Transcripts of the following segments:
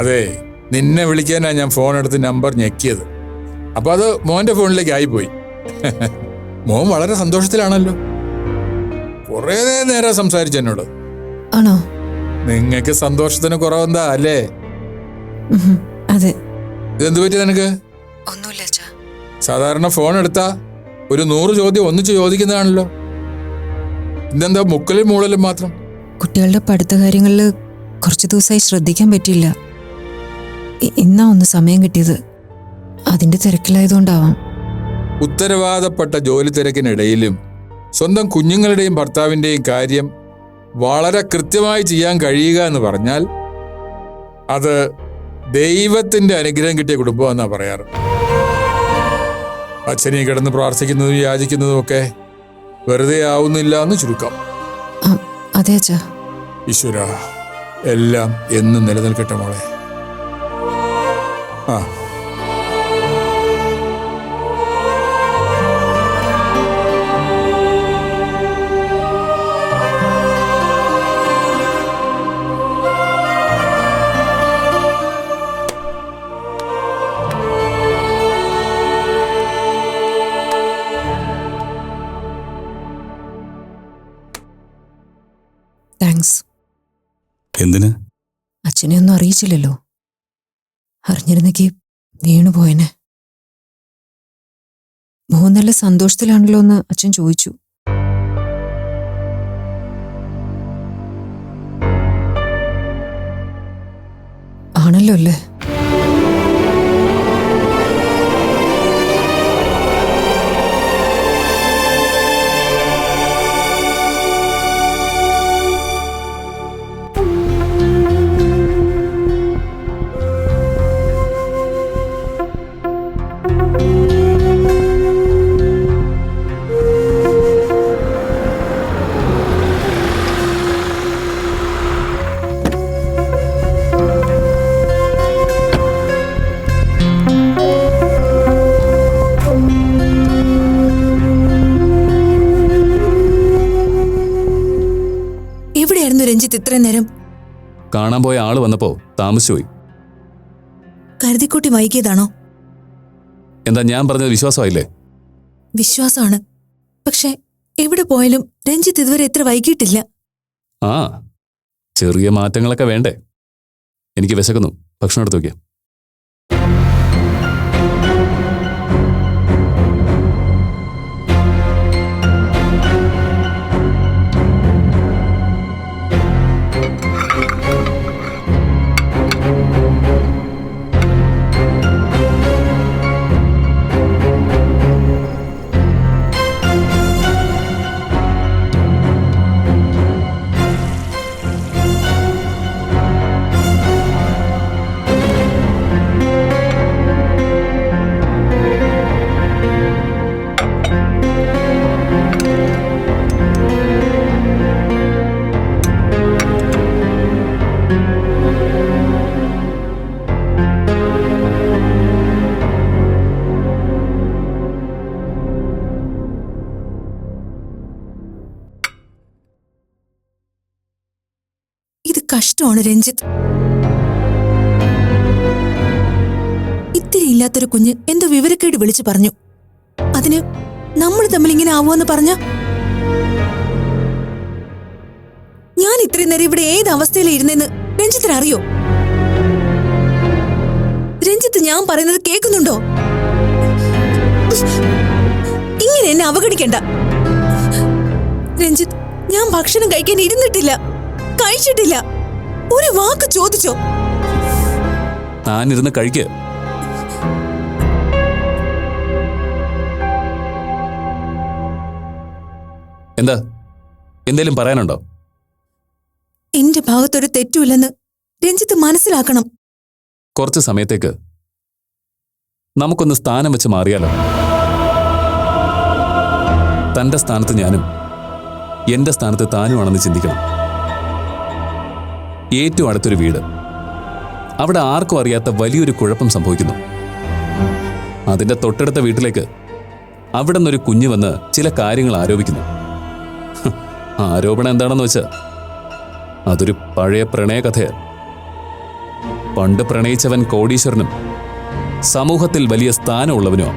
അതെ, നിന്നെ വിളിക്കാനാ ഞാൻ ഫോൺ എടുത്ത് നമ്പർ ഞെക്കിയത്. അപ്പൊ അത് മോന്റെ ഫോണിലേക്ക് ആയിപ്പോയി. മോൻ വളരെ സന്തോഷത്തിലാണല്ലോ. കുറേ നേരം സംസാരിച്ചു എന്നോട്. ആണോ? നിങ്ങക്ക് സന്തോഷത്തിന് കുറവെന്താ അല്ലേ? അതെ. ഇതെന്തു പറ്റി നിനക്ക്? ഒന്നുമില്ല. സാധാരണ ഫോൺ എടുത്താ ഒരു 100 ചോദ്യം ഒന്നിച്ച് ചോദിക്കുന്നതാണല്ലോ. ഇതെന്താ മുക്കലും മൂളലും മാത്രം? കുട്ടികളുടെ പഠിത്ത കാര്യങ്ങളിൽ കുറച്ചു ദിവസമായി ശ്രദ്ധിക്കാൻ പറ്റിയില്ല. ഇന്നാ ഒന്ന് സമയം കിട്ടിയത്. അതിന്റെ തിരക്കിലായതുകൊണ്ടാവാം. ഉത്തരവാദപ്പെട്ട ജോലി തിരക്കിനിടയിലും സ്വന്തം കുഞ്ഞുങ്ങളുടെയും ഭർത്താവിൻ്റെയും കാര്യം വളരെ കൃത്യമായി ചെയ്യാൻ കഴിയുക എന്ന് പറഞ്ഞാൽ അത് ദൈവത്തിൻ്റെ അനുഗ്രഹം കിട്ടിയ കുടുംബമെന്നാണ് പറയാറ്. അച്ഛനെ കിടന്ന് പ്രാർത്ഥിക്കുന്നതും യാചിക്കുന്നതും ഒക്കെ വെറുതെ ആവുന്നില്ല എന്ന് ചുരുക്കം. അതെ അച്ഛാ. ഈശ്വരാ, എല്ലാം എന്നും നിലനിൽക്കട്ടെ മോളെ. ആ താങ്ക്സ്. എന്തിന്? അച്ഛനെ ഒന്നും അറിയിച്ചില്ലല്ലോ. അറിഞ്ഞിരുന്നെങ്കിൽ വീണുപോയനെ. മോൻ നല്ല സന്തോഷത്തിലാണല്ലോ എന്ന് അച്ഛൻ ചോദിച്ചു. ആണല്ലോ അല്ലേ? രഞ്ജിത്ത് ഇത്രയും നേരം? കാണാൻ പോയ ആള് വന്നപ്പോ താമസിച്ചുപോയി. കരുതിക്കൂട്ടി വൈകിയതാണോ? എന്താ ഞാൻ പറഞ്ഞത് വിശ്വാസമായില്ലേ? വിശ്വാസമാണ്. പക്ഷെ എവിടെ പോയാലും രഞ്ജിത്ത് ഇതുവരെ ഇത്ര വൈകിട്ടില്ല. ആ, ചെറിയ മാറ്റങ്ങളൊക്കെ വേണ്ടേ? എനിക്ക് വിശക്കുന്നു, ഭക്ഷണം എടുത്തു വയ്ക്കാം. കഷ്ടമാണ് രഞ്ജിത്ത്. ഇത്തിരി ഇല്ലാത്തൊരു കുഞ്ഞ് എന്തോ വിവരക്കേട് വിളിച്ചു പറഞ്ഞു. അതിന് നമ്മൾ തമ്മിൽ ഇങ്ങനെ ആവുമെന്ന് പറഞ്ഞ ഞാൻ ഇത്രയും നേരം ഇവിടെ ഏത് അവസ്ഥയിലിരുന്നെന്ന് രഞ്ജിത്തിന് അറിയോ? രഞ്ജിത്ത് ഞാൻ പറയുന്നത് കേൾക്കുന്നുണ്ടോ? ഇങ്ങനെ എന്നെ അവഗണിക്കണ്ട രഞ്ജിത്ത്. ഞാൻ ഭക്ഷണം കഴിക്കാൻ ഇരുന്നിട്ടില്ല, കഴിച്ചിട്ടില്ല. ഒരു വാക്ക് ചോദിച്ചോ? താനിരുന്ന് കഴിക്ക്. എന്താ, എന്തേലും പറയാനുണ്ടോ? എന്റെ ഭാഗത്തൊരു തെറ്റുമില്ലെന്ന് രഞ്ജിത്ത് മനസ്സിലാക്കണം. കുറച്ച് സമയത്തേക്ക് നമുക്കൊന്ന് സ്ഥാനം വെച്ച് മാറിയാലോ? തന്റെ സ്ഥാനത്ത് ഞാനും എന്റെ സ്ഥാനത്ത് താനുമാണെന്ന് ചിന്തിക്കണം. ഏറ്റവും അടുത്തൊരു വീട്, അവിടെ ആർക്കും അറിയാത്ത വലിയൊരു കുഴപ്പം സംഭവിക്കുന്നു. അതിന്റെ തൊട്ടടുത്ത വീട്ടിലേക്ക് അവിടെ നിന്നൊരു കുഞ്ഞു വന്ന് ചില കാര്യങ്ങൾ ആരോപിക്കുന്നു. ആരോപണം എന്താണെന്ന് വെച്ചാൽ അതൊരു പഴയ പ്രണയ കഥയാണ്. പണ്ട് പ്രണയിച്ചവൻ കോടീശ്വരനും സമൂഹത്തിൽ വലിയ സ്ഥാനമുള്ളവനോ,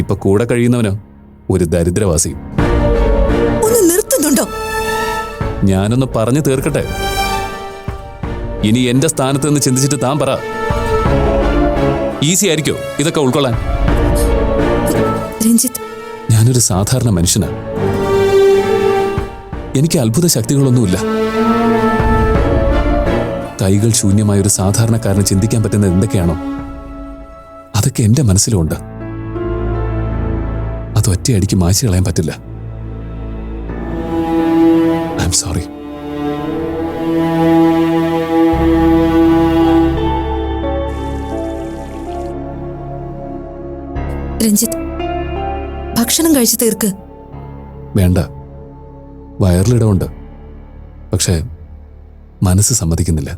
ഇപ്പൊ കൂടെ കഴിയുന്നവനോ ഒരു ദരിദ്രവാസി. ഒന്ന് നിർത്തുന്നുണ്ടോ? ഞാനൊന്ന് പറഞ്ഞു തീർക്കട്ടെ. ഇനി എന്റെ സ്ഥാനത്ത് നിന്ന് ചിന്തിച്ചിട്ട് താൻ പറ, ഈസി ആയിരിക്കോ ഇതൊക്കെ ഉൾക്കൊള്ളാൻ? രഞ്ജിത്ത്, ഞാനൊരു സാധാരണ മനുഷ്യനാണ്. എനിക്ക് അത്ഭുത ശക്തികളൊന്നുമില്ല. കൈകൾ ശൂന്യമായ ഒരു സാധാരണക്കാരന് ചിന്തിക്കാൻ പറ്റുന്ന എന്തൊക്കെയാണോ അതൊക്കെ എന്റെ മനസ്സിലുണ്ട്. അത് ഒറ്റയടിക്ക് മായ്ച്ചു കളയാൻ പറ്റില്ല. I am sorry. രഞ്ജിത്ത്, ഭക്ഷണം കഴിച്ചു തീർക്ക്. വേണ്ട, വയറിലിടമുണ്ട്. പക്ഷേ മനസ്സ് സമ്മതിക്കുന്നില്ല.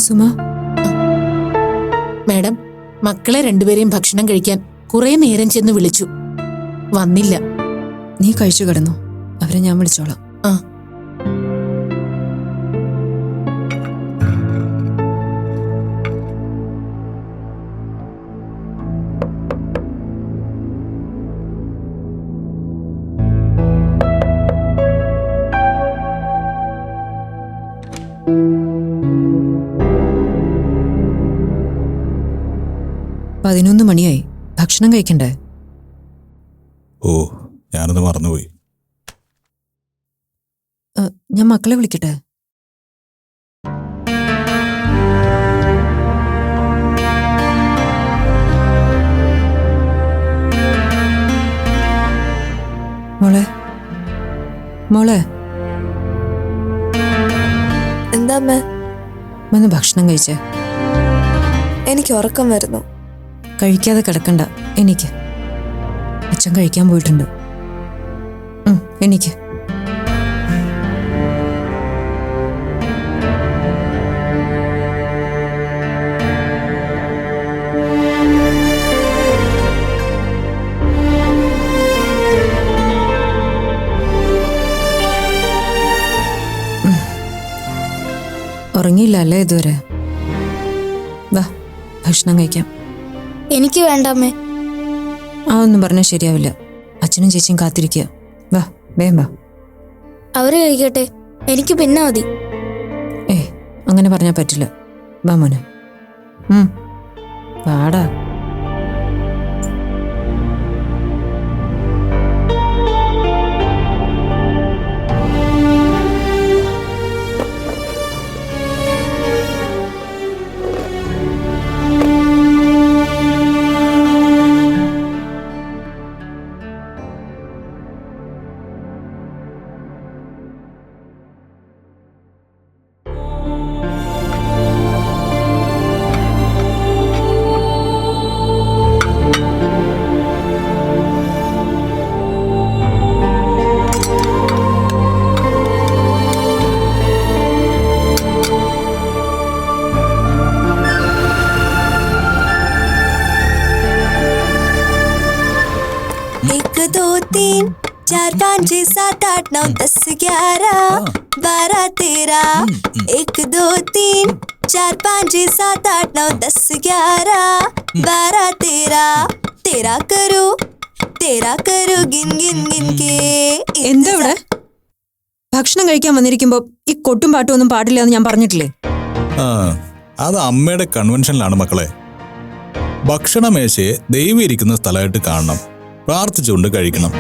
സുമ, മാഡം, മക്കളെ രണ്ടുപേരെയും ഭക്ഷണം കഴിക്കാൻ കുറെ നേരം ചെന്ന് വിളിച്ചു, വന്നില്ല. നീ കഴിച്ചു കിടന്നു. അവരെ ഞാൻ വിളിച്ചോളാം. ആ. പതിനൊന്ന് മണിയായി. ഭക്ഷണം കഴിക്കണ്ടേ? ഓ, ഞാനത് മറന്നുപോയി. ഞാൻ മക്കളെ വിളിക്കട്ടെ? മോളെ, മോളെ, എന്താ അമ്മ? വന്ന് ഭക്ഷണം കഴിച്ചേ. എനിക്ക് ഉറക്കം വരുന്നു. കഴിക്കാതെ കിടക്കണ്ട. എനിക്ക് അച്ഛൻ കഴിക്കാൻ പോയിട്ടുണ്ട്. എനിക്ക് ഉറങ്ങിയില്ല അല്ലേ ഇതുവരെ? വാ, ഭക്ഷണം കഴിക്കാം. എനിക്ക് വേണ്ട അമ്മേ. ആ ഒന്നും പറഞ്ഞാൽ ശരിയാവില്ല. അച്ഛനും ചേച്ചിയും കാത്തിരിക്കുക. വാ, വേം വാ. അവര് കഴിക്കട്ടെ, എനിക്ക് പിന്നെ മതി. അങ്ങനെ പറഞ്ഞാൽ പറ്റില്ല. വാ മോനെ. വാടാ. तीन चार पाँच छः सात आठ नौ 10 11 12 13 1 2 3 4 5 6 7 8 9 10 11 12 13 तेरा करू गिन गिन गिन के. എന്താ ഇവിടെ? ഭക്ഷണം കഴിക്കാൻ വന്നിരിക്കുമ്പോ ഈ കൊട്ടും പാട്ടും ഒന്നും പാടില്ല എന്ന് ഞാൻ പറഞ്ഞിട്ടില്ലേ? അത് അമ്മയുടെ കൺവെൻഷനിലാണ് മക്കളെ. ഭക്ഷണമേശയെ ദൈവം ഇരിക്കുന്ന സ്ഥലമായിട്ട് കാണണം, പ്രാർത്ഥിച്ചുകൊണ്ട് കഴിക്കണം.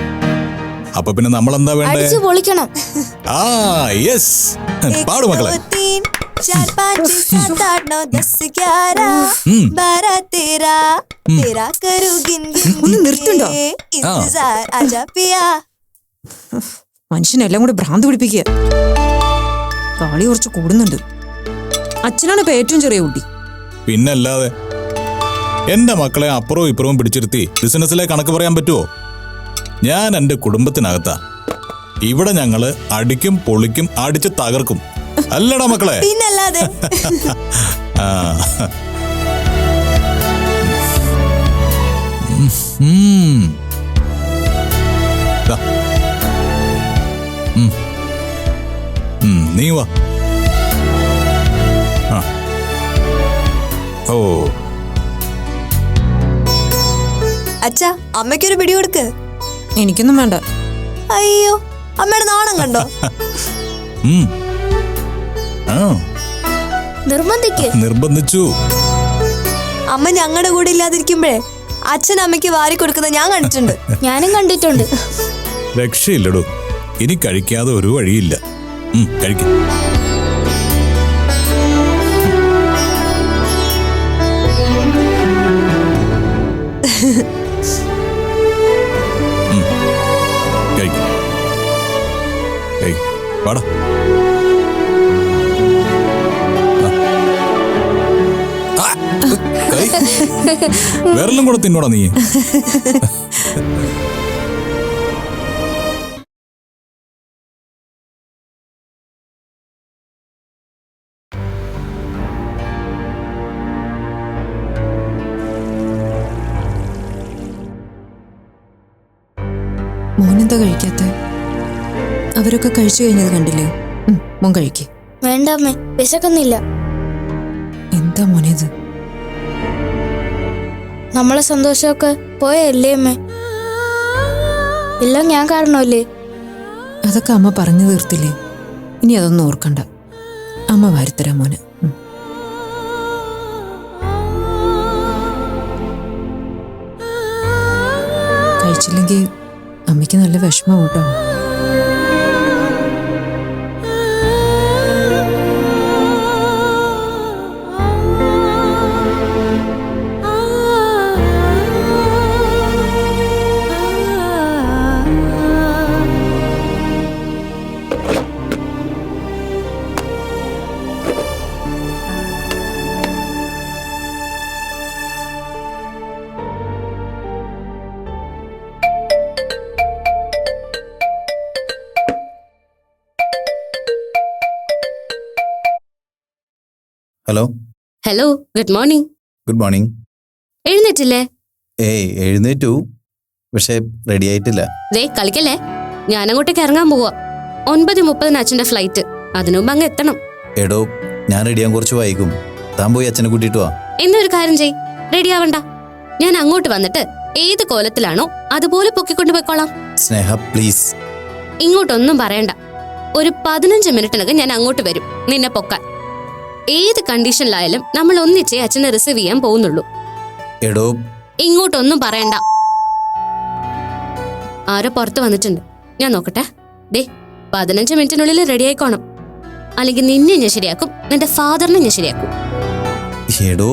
അപ്പൊ പിന്നെ നമ്മളെന്താ വേണ്ടേ? പൊളിക്കണം. ആ യെസ്, പാടു മക്കളെ. 4 5 6 7 8 9 10 11 12 13 तेरा करू गिन गिन ഒന്ന് നിർത്തുണ്ടോ? इंतजार आजा पिया. മനുഷ്യനെല്ലാം കൂടെ ഭ്രാന്ത് പിടിപ്പിക്കുക. കളി കുറച്ച് കൂടുന്നുണ്ട്. അച്ഛനാണ് ഇപ്പൊ ഏറ്റവും ചെറിയ കുട്ടി. പിന്നല്ലാതെ എന്റെ മക്കളെ അപ്പുറവും ഇപ്പുറവും പിടിച്ചിരുത്തി ബിസിനസ്സിലെ കണക്ക് പറയാൻ പറ്റുമോ? ഞാൻ എൻ്റെ കുടുംബത്തിനകത്താ. ഇവിടെ ഞങ്ങള് അടിക്കും പൊളിക്കും അടിച്ച് തകർക്കും, അല്ലടാ മക്കളെ? പിന്നല്ലാതെ. ആ. ദാ. നീ വാ. ആ. ഓ, അച്ഛാ, അമ്മയ്ക്കൊരു പിടി കൊടുക്ക്. എനിക്കൊന്നും വേണ്ട. അയ്യോ, അമ്മയുടെ നാണം കണ്ടോ? നിർബന്ധിച്ചു. അമ്മ ഞങ്ങളുടെ കൂടെ ഇല്ലാതിരിക്കുമ്പോഴേ അച്ഛൻ അമ്മയ്ക്ക് വാരി കൊടുക്കുന്നത് ഞാൻ കണ്ടിട്ടുണ്ട്. ഞാനും കണ്ടിട്ടുണ്ട്. രക്ഷയില്ലടോ, ഇനി കഴിക്കാതെ ഒരു വഴിയില്ല. കഴിക്കും. പാടാ. വേറെല്ലാം കൂടെ തിന്നോടാ നീ. മോനെന്താ കഴിക്കാത്ത? അവരൊക്കെ കഴിച്ചു കഴിഞ്ഞത് കണ്ടില്ലേ? മോൻ കഴിക്കേ. വേണ്ട അമ്മേ, വിശക്കുന്നില്ല. എന്താ മോനേത്? നമ്മളെ സന്തോഷമൊക്കെ പോയല്ലേ അമ്മേ? എല്ലാം ഞാൻ കാരണമല്ലേ? അതൊക്കെ അമ്മ പറഞ്ഞു തീർത്തില്ലേ? ഇനി അതൊന്നും ഓർക്കണ്ട. അമ്മ വാരിത്തരാം മോന്. കഴിച്ചില്ലെങ്കിൽ അമ്മയ്ക്ക് നല്ല വിഷമം കേട്ടോ. Hello. Hello, good morning. Good morning. എഴുന്നേറ്റില്ലേ? എഴുന്നേറ്റു, പക്ഷെ റെഡി ആയിട്ടില്ല. ദേ കളിക്കല്ലേ, ഞാൻ അങ്ങോട്ടേക്ക് ഇറങ്ങാൻ പോവാ. 9:30 അച്ഛന്റെ ഫ്ലൈറ്റ്. അതിനുമുമ്പ് അങ്ങ് എത്തണം. എടോ, ഞാൻ റെഡിയാൻ കുറച്ച് വൈകും. താൻ പോയി അച്ഛനെ കൂട്ടിയിട്ട് വാ. എന്നൊരു കാര്യം ചെയ്, റെഡി ആവണ്ട. ഞാൻ അങ്ങോട്ട് വന്നിട്ട് ഏത് കോലത്തിലാണോ അതുപോലെ പൊക്കിക്കൊണ്ട് പോയിക്കോളാം. സ്നേഹ പ്ലീസ്. ഇങ്ങോട്ടൊന്നും പറയണ്ട. ഒരു 15 മിനിറ്റിനകം ഞാൻ അങ്ങോട്ട് വരും നിന്നെ പൊക്കാൻ. ഏത് കണ്ടീഷനിലായാലും നമ്മൾ ഒന്നിച്ചേ അച്ഛനെ റിസീവ് ചെയ്യാൻ പോകുന്നുള്ളൂ. എടോ, ഇങ്ങോട്ടൊന്നും പറയണ്ട. ആരോ പുറത്ത് വന്നിട്ടുണ്ട്, ഞാൻ നോക്കട്ടെ. ദേ 15 മിനിറ്റിനുള്ളിൽ റെഡി ആയിക്കോണം. അല്ലെങ്കിൽ നിന്നെ ഞാൻ ശരിയാക്കും, നിന്റെ ഫാദറിനെ ഞാൻ ശരിയാക്കും. എടോ,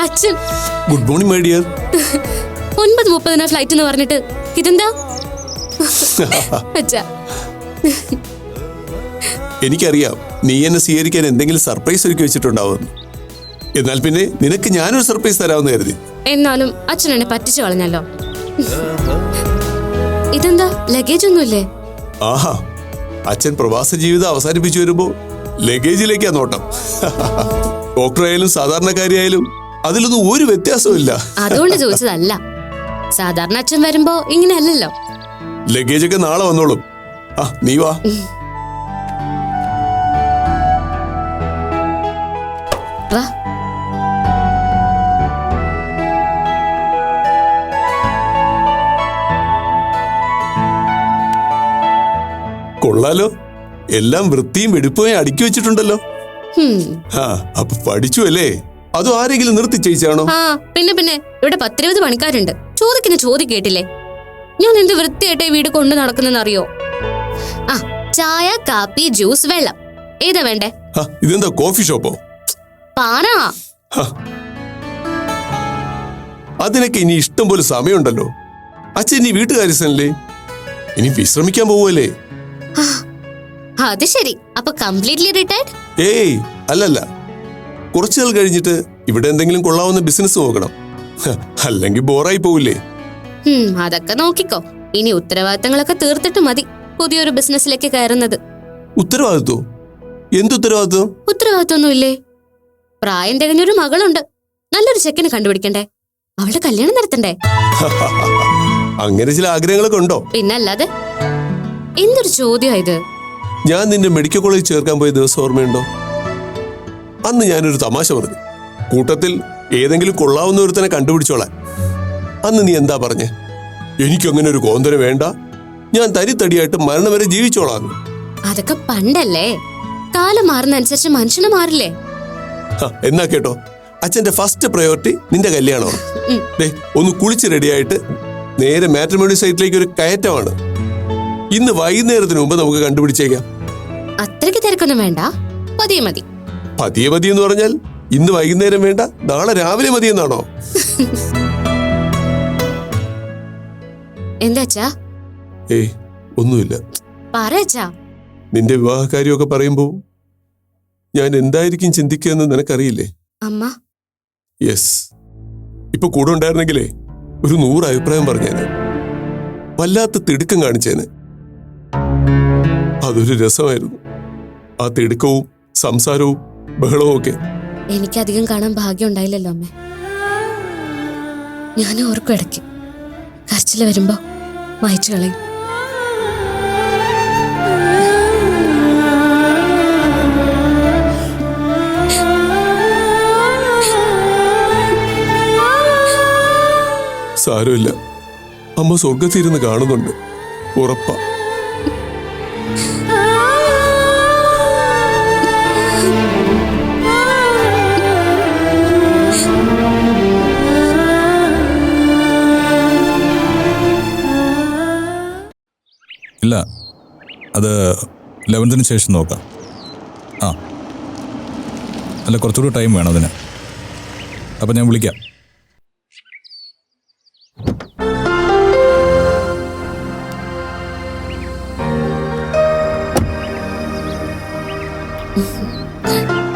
അച്ഛൻ good morning my dear. 9:30 flight എന്ന് പറഞ്ഞിട്ട് ഇതെന്താ? അച്ഛാ, എനിക്കറിയാം നീ എന്നെ സ്വീകരിക്കാൻ എന്തെങ്കിലും സർപ്രൈസ് ഒരുക്കി വെച്ചിട്ടുണ്ടാവും. എന്നാൽ പിന്നെ നിനക്ക് ഞാനൊരു സർപ്രൈസ് തരാമെന്ന് കരുതി. എന്നാലും അച്ഛൻ എന്നെ പറ്റിച്ചു കളഞ്ഞല്ലോ. ഇതെന്താ, ലഗേജ് ഒന്നുമില്ലേ? ആഹാ, അച്ഛൻ പ്രവാസ ജീവിതം അവസാനിപ്പിച്ചു വരുമ്പോ ലഗേജിലേക്കാ നോട്ടം. ഡോക്ടറായാലും സാധാരണക്കാരിയായാലും അതിലൊന്നും ഒരു വ്യത്യാസവും ഇല്ല. അതുകൊണ്ട് ചോദിച്ചതല്ല. സാധാരണ അച്ഛൻ വരുമ്പോ ഇങ്ങനെയല്ലല്ലോ. ലഗേജ് ഒക്കെ നാളെ വന്നോളും. ആ, നീ വാ. വാ. കൊള്ളാലോ, എല്ലാം വൃത്തിയും വെടിപ്പുമായി അടുക്കി വെച്ചിട്ടുണ്ടല്ലോ. ആ, അപ്പൊ പഠിച്ചു അല്ലേ? അതോ ആരെങ്കിലും നിർത്തി ചെയ്യിച്ചാണോ? ആ, പിന്നെ ഇവിടെ 10-20 പണിക്കാരുണ്ട്. ചോദിക്കുന്ന ചോദ്യം കേട്ടില്ലേ? ഞാൻ എന്ത് വൃത്തിയായിട്ടേ വീട് കൊണ്ടു നടക്കുന്നെന്നറിയോ? ആ, ചായ, കാപ്പി, ജ്യൂസ്, വെള്ളം, ഏതാ വേണ്ടേ? ഇതെന്താ കോഫി ഷോപ്പോ? പാറാ. അതിനൊക്കെ ഇനി ഇഷ്ടം പോലെ സമയമുണ്ടല്ലോ. അച്ഛൻ ഇനി വീട്ടുകാര്യസ്ഥനല്ലേ? ഇനി വിശ്രമിക്കാൻ പോവല്ലേ? അത് ശരി. അപ്പൊ കംപ്ലീറ്റ്ലി റിട്ടയർഡ്? ഏയ് അല്ലല്ല, കുറച്ചു നാൾ കഴിഞ്ഞിട്ട് ഇവിടെ എന്തെങ്കിലും കൊള്ളാവുന്ന ബിസിനസ് നോക്കണം. അല്ലെങ്കിൽ ബോറായി പോവില്ലേ? അതൊക്കെ നോക്കിക്കോ. ഇനി ഉത്തരവാദിത്തങ്ങളൊക്കെ തീർത്തിട്ട് മതി പുതിയൊരു ബിസിനസ്സിലേക്ക് കയറുന്നത്. ഉത്തരവാദിത്വം? എന്തുത്തരവാദിത്വം? ഉത്തരവാദിത്വമൊന്നും ഇല്ലേ? പ്രായം തികഞ്ഞൊരു മകളുണ്ട്. നല്ലൊരു ചെക്കന് കണ്ടുപിടിക്കണ്ടേ? അവളുടെ കല്യാണം നടത്തണ്ടേ? അങ്ങനെ ചില ആഗ്രഹങ്ങളൊക്കെ ഉണ്ടോ? പിന്നല്ലാതെ. എന്തൊരു ചോദ്യം ഇത്? ഞാൻ നിന്നെ മെഡിക്കൽ കോളേജിൽ ചേർക്കാൻ പോയ ദിവസം ഓർമ്മയുണ്ടോ? അന്ന് ഞാനൊരു തമാശ പറഞ്ഞു, കൂട്ടത്തിൽ ഏതെങ്കിലും കൊള്ളാവുന്ന ഒരുത്തനെ കണ്ടുപിടിച്ചോളാൻ. അന്ന് നീ എന്താ പറഞ്ഞേ? എനിക്കങ്ങനെ ഒരു കോന്തര വേണ്ട, ഞാൻ തരിത്തടിയായിട്ട് മരണം വരെ ജീവിച്ചോളാം. അതൊക്കെ പണ്ടല്ലേ. കാലം മാറുന്നതനുസരിച്ച് മനുഷ്യന് മാറില്ലേ? എന്നാ കേട്ടോ, അച്ഛന്റെ ഫസ്റ്റ് പ്രയോറിറ്റി നിന്റെ കല്യാണമാണ്. ഒന്ന് കുളിച്ച് റെഡിയായിട്ട് നേരെ മാട്രിമോണി സൈറ്റിലേക്ക് ഒരു കയറ്റമാണ്. ഇന്ന് വൈകുന്നേരത്തിന് മുമ്പ് നമുക്ക് കണ്ടുപിടിച്ചേക്കാം. അത്രയ്ക്ക് തിരക്കൊന്നും വേണ്ട, പതിയെ മതി. പതിയെ മതി എന്ന് പറഞ്ഞാൽ ഇന്ന് വൈകുന്നേരം വേണ്ട, നാളെ രാവിലെ മതിയെന്നാണോ? എന്താച്ചാ? ഏയ് ഒന്നുമില്ല. പറയച്ചാ. നിന്റെ വിവാഹകാര്യമൊക്കെ പറയുമ്പോ ഞാൻ എന്തായിരിക്കും ചിന്തിക്കുകയെന്ന് നിനക്കറിയില്ലേ? അമ്മ. യെസ്. ഇപ്പൊ കൂടെ ഉണ്ടായിരുന്നെങ്കിലേ ഒരു 100 അഭിപ്രായം പറഞ്ഞേനെ, വല്ലാത്ത തിടുക്കം കാണിച്ചേനെ. അതൊരു രസമായിരുന്നു, ആ തിടുക്കവും സംസാരവും ബഹളവും ഒക്കെ. എനിക്കധികം കാണാൻ ഭാഗ്യം ഉണ്ടായില്ലല്ലോ അമ്മേ. ഞാൻ ഓർക്കും ഇടയ്ക്ക് കരച്ചില് വരുമ്പോ വായിച്ചു കളയും. സാരമില്ല, അമ്മ സ്വർഗത്തിരുന്ന് കാണുന്നുണ്ട്, ഉറപ്പാ. ഇല്ല, അത് 11ന് ശേഷം നോക്കാം. ആ അല്ല, കുറച്ചുകൂടി ടൈം വേണം അതിന്. അപ്പം ഞാൻ വിളിക്കാം.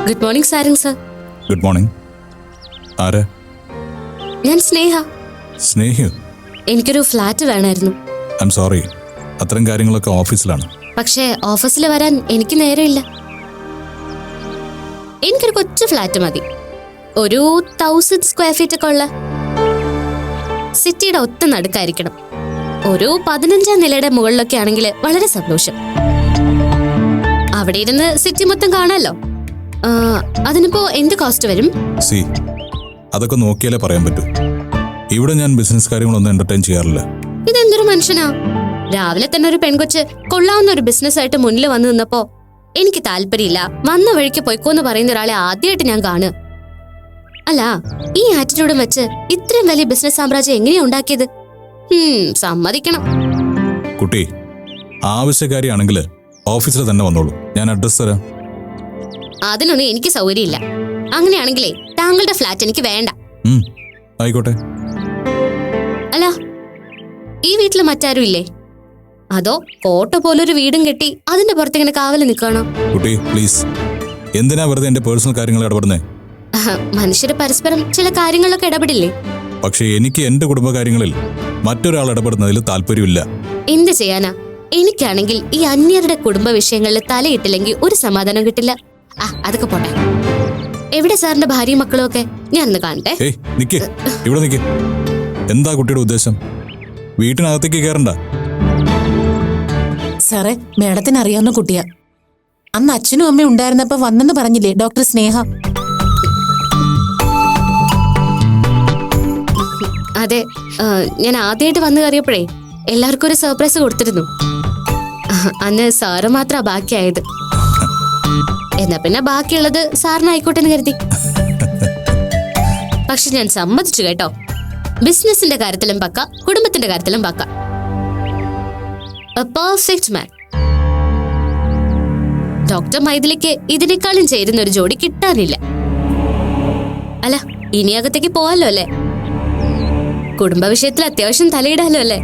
Good morning Sarang sir. Good morning. ആരാ? ഞാൻ സ്നേഹ. സ്നേഹയോ? എനിക്കൊരു ഫ്ലാറ്റ് വേണമായിരുന്നു. ഐ എം സോറി, അത്തരം കാര്യങ്ങളൊക്കെ ഓഫീസിലാണ്. പക്ഷേ ഓഫീസിൽ വരാൻ എനിക്ക് നേരമില്ല. എനിക്കൊരു കൊച്ചു ഫ്ലാറ്റ് മതി, ഒരു 1000 സ്ക്വയർ ഫീറ്റ് ഒക്കെ ഉള്ള. സിറ്റിയുടെ ഒത്ത നടുക്കായിരിക്കണം. ഒരു 15ാം നിലയുടെ മുകളിലൊക്കെ ആണെങ്കിൽ വളരെ സന്തോഷം. അവിടെ ഇരുന്ന് സിറ്റി മൊത്തം കാണാമല്ലോ. അതിനിപ്പോ എന്ത് കോസ്റ്റ് വരും? സി, അതൊക്കെ നോക്കിയാലേ പറയാൻ പറ്റൂ. ഇവിടെ ഞാൻ ബിസിനസ് കാര്യങ്ങളൊന്നും എന്റർടൈൻ ചെയ്യാറില്ല. ഇതെന്തൊരു മനുഷ്യനാ! രാവിലെ തന്നെ ഒരു പെൺകൊച്ച് കൊള്ളാവുന്ന ഒരു ബിസിനസ് ആയിട്ട് മുന്നിൽ വന്നു നിന്നപ്പോ എനിക്ക് താല്പര്യമില്ല, വന്ന വഴിക്ക് പൊയ്ക്കോന്ന് പറയുന്ന ഒരാളെ ആദ്യമായിട്ട് ഞാൻ കാണുക. അല്ല, ഈ ആറ്റിറ്റ്യൂഡും വെച്ച് ഇത്രയും വലിയ ബിസിനസ് സാമ്രാജ്യം എങ്ങനെയാ ഉണ്ടാക്കിയത്? സമ്മതിക്കണം. കുട്ടി, ആവശ്യക്കാരിയാണെങ്കിൽ ഓഫീസിൽ തന്നെ വന്നോളൂ, ഞാൻ അഡ്രസ് തരാം. അതിനൊന്നും എനിക്ക് സൗകര്യമില്ല. അങ്ങനെയാണെങ്കിലേ താങ്കളുടെ ഫ്ലാറ്റ് എനിക്ക് വേണ്ട. ആയിക്കോട്ടെ. അല്ല, ഈ വീട്ടിൽ മറ്റാരും ഇല്ലേ? അതോ കോട്ട പോലൊരു വീടും കെട്ടി അതിന്റെ പുറത്തിങ്ങനെ കാവല് നിൽക്കണോ? കുട്ടി പ്ലീസ്, എന്തിനാ വെറുതെ എന്റെ പേഴ്സണൽ കാര്യങ്ങൾ ഇടപെടുന്നേ? മനുഷ്യര് പരസ്പരം ചില കാര്യങ്ങളിലൊക്കെ ഇടപെടില്ലേ? പക്ഷെ എനിക്ക് എന്റെ കുടുംബകാര്യങ്ങളിൽ മറ്റൊരാൾ ഇടപെടുന്നതിൽ താല്പര്യമില്ല. എന്ത് ചെയ്യാനാ? എനിക്കാണെങ്കിൽ ഈ അന്യരുടെ കുടുംബ വിഷയങ്ങളിൽ തലയിട്ടില്ലെങ്കിൽ ഒരു സമാധാനം കിട്ടില്ല. അതൊക്കെ പോട്ടെ. എവിടെ സാറിന്റെ ഭാര്യയും മക്കളും ഒക്കെ? ഞാനൊന്ന് കാണട്ടെ. നിക്ക്, ഇവിടെ നിക്ക്. എന്താ കുട്ടിയുടെ ഉദ്ദേശം? വീട്ടിനകത്തേക്ക് കയറണ്ട. സാറേ, മേഡത്തിന് അറിയാവുന്ന കുട്ടിയാ. അന്ന് അച്ഛനും അമ്മയും ഉണ്ടായിരുന്നപ്പോ വന്നെന്ന് പറഞ്ഞില്ലേ ഡോക്ടർ സ്നേഹ? അതെ, ഞാൻ ആദ്യമായിട്ട് വന്നു കയറിയപ്പോഴേ എല്ലാവർക്കും ഒരു സർപ്രൈസ് കൊടുത്തിരുന്നു. അന്ന് സാറ് മാത്രമാ ബാക്കിയായത്. എന്നാ പിന്നെ ബാക്കിയുള്ളത് സാറിനായിക്കോട്ടെ എന്ന് കരുതി. പക്ഷെ ഞാൻ സമ്മതിച്ചു കേട്ടോ, ബിസിനസിന്റെ കാര്യത്തിലും പക്ക, കുടുംബത്തിന്റെ കാര്യത്തിലും പക്ക. A perfect man. ഡോക്ടർ മൈഥിലിക്ക് ഇതിനേക്കാളും ചേരുന്ന ഒരു ജോഡി കിട്ടാനില്ല. അല്ല, ഇനി അകത്തേക്ക് പോവാലോ അല്ലേ? കുടുംബ വിഷയത്തിൽ അത്യാവശ്യം തലയിടാലോ അല്ലേ?